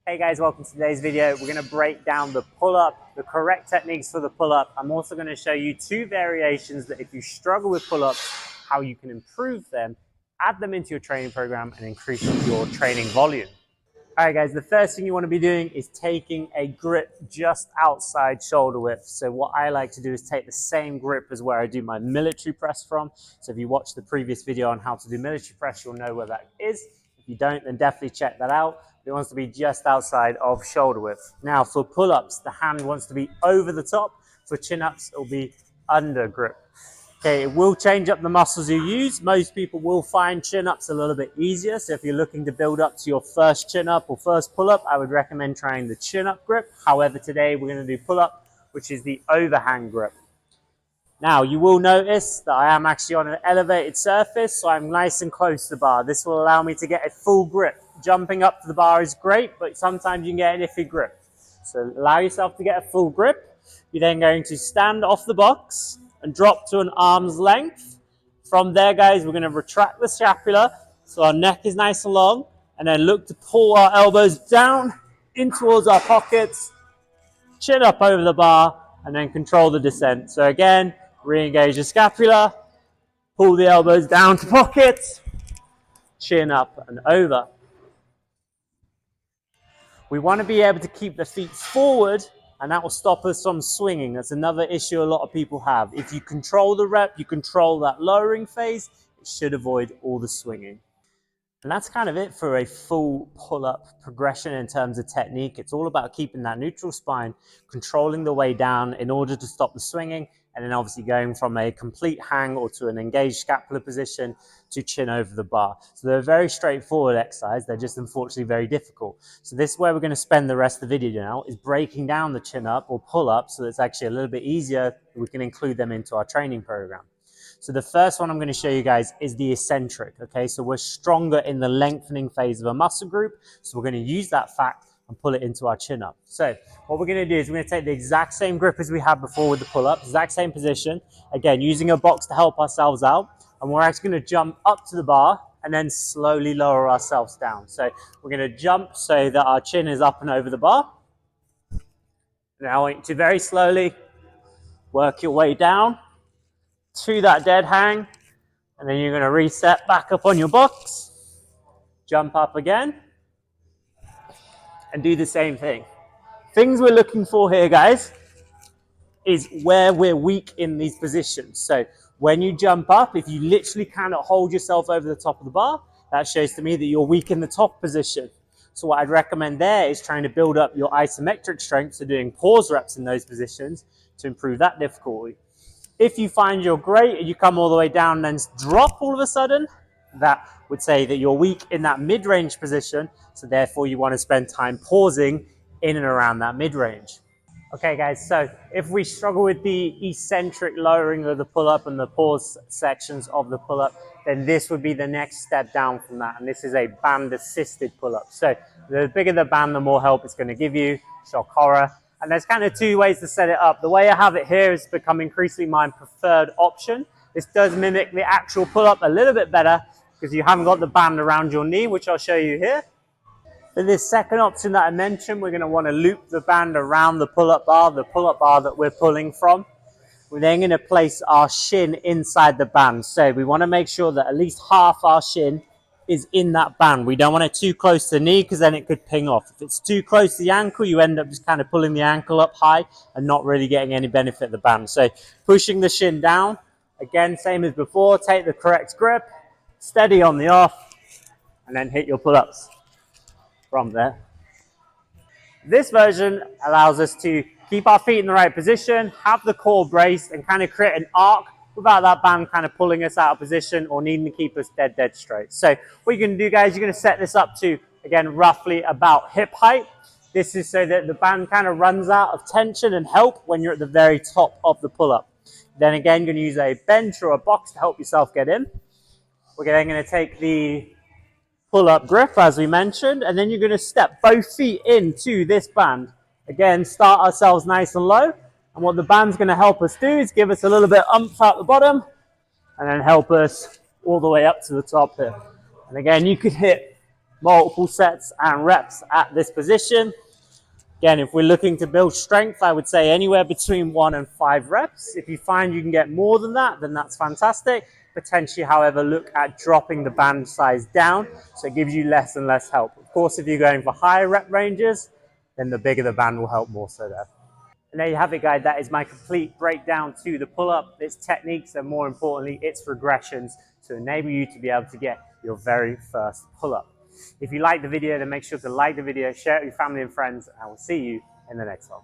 Hey guys, welcome to today's video. We're going to break down the pull-up, the correct techniques for the pull-up. I'm also going to show you two variations that if you struggle with pull-ups, how you can improve them, add them into your training program and increase your training volume. All right guys, the first thing you want to be doing is taking a grip just outside shoulder width. So what I like to do is take the same grip as where I do my military press from. So if you watch the previous video on how to do military press, you'll know where that is. If you don't, then definitely check that out. It wants to be just outside of shoulder width. Now for pull-ups, the hand wants to be over the top. For chin-ups, it'll be under grip. Okay, it will change up the muscles you use. Most people will find chin-ups a little bit easier. So if you're looking to build up to your first chin-up or first pull-up, I would recommend trying the chin-up grip. However, today we're going to do pull-up, which is the overhand grip. Now, you will notice that I am actually on an elevated surface, so I'm nice and close to the bar. This will allow me to get a full grip. Jumping up to the bar is great, but sometimes you can get an iffy grip. So allow yourself to get a full grip. You're then going to stand off the box and drop to an arm's length. From there, guys, we're going to retract the scapula so our neck is nice and long, and then look to pull our elbows down in towards our pockets, chin up over the bar, and then control the descent. So again, re-engage the scapula, pull the elbows down to pockets, chin up and over. We want to be able to keep the feet forward, and that will stop us from swinging. That's another issue a lot of people have. If you control the rep, you control that lowering phase, it should avoid all the swinging. And that's kind of it for a full pull-up progression in terms of technique. It's all about keeping that neutral spine, controlling the way down in order to stop the swinging, and then obviously going from a complete hang or to an engaged scapular position to chin over the bar. So they're a very straightforward exercise. They're just unfortunately very difficult. So this is where we're going to spend the rest of the video now, is breaking down the chin up or pull up so that it's actually a little bit easier. We can include them into our training program. So the first one I'm going to show you guys is the eccentric. Okay, so we're stronger in the lengthening phase of a muscle group. So we're going to use that fact and pull it into our chin up. So what we're going to do is we're going to take the exact same grip as we had before with the pull up, exact same position. Again, using a box to help ourselves out. And we're actually going to jump up to the bar and then slowly lower ourselves down. So we're going to jump so that our chin is up and over the bar. Now I want you to very slowly work your way down to that dead hang, and then you're going to reset back up on your box, jump up again, and do the same thing. Things we're looking for here, guys, is where we're weak in these positions. So when you jump up, if you literally cannot hold yourself over the top of the bar, that shows to me that you're weak in the top position. So what I'd recommend there is trying to build up your isometric strength, so doing pause reps in those positions to improve that difficulty. If you find you're great and you come all the way down and then drop all of a sudden, that would say that you're weak in that mid-range position. So therefore you want to spend time pausing in and around that mid-range. Okay guys, so if we struggle with the eccentric lowering of the pull-up and the pause sections of the pull-up, then this would be the next step down from that. And this is a band-assisted pull-up. So the bigger the band, the more help it's going to give you. Shock horror. And there's kind of two ways to set it up. The way I have it here has become increasingly my preferred option. This does mimic the actual pull-up a little bit better because you haven't got the band around your knee, which I'll show you here. For this second option that I mentioned, we're going to want to loop the band around the pull-up bar that we're pulling from. We're then going to place our shin inside the band. So we want to make sure that at least half our shin is in that band. We don't want it too close to the knee because then it could ping off. If it's too close to the ankle, you end up just kind of pulling the ankle up high and not really getting any benefit of the band. So pushing the shin down, again, same as before, take the correct grip, steady on the off, and then hit your pull-ups from there. This version allows us to keep our feet in the right position, have the core braced, and kind of create an arc without that band kind of pulling us out of position or needing to keep us dead straight. So what you're going to do, guys, you're going to set this up to, again, roughly about hip height. This is so that the band kind of runs out of tension and help when you're at the very top of the pull-up. Then again, you're going to use a bench or a box to help yourself get in. We're then going to take the pull-up grip, as we mentioned, and then you're going to step both feet into this band. Again, start ourselves nice and low. And what the band's going to help us do is give us a little bit of oomph out the bottom and then help us all the way up to the top here. And again, you could hit multiple sets and reps at this position. Again, if we're looking to build strength, I would say anywhere between 1 and 5 reps. If you find you can get more than that, then that's fantastic. Potentially, however, look at dropping the band size down so it gives you less and less help. Of course, if you're going for higher rep ranges, then the bigger the band will help more so there. And there you have it, guys. That is my complete breakdown to the pull-up, its techniques, and more importantly, its regressions to enable you to be able to get your very first pull-up. If you like the video, then make sure to like the video, share it with your family and friends, and I will see you in the next one.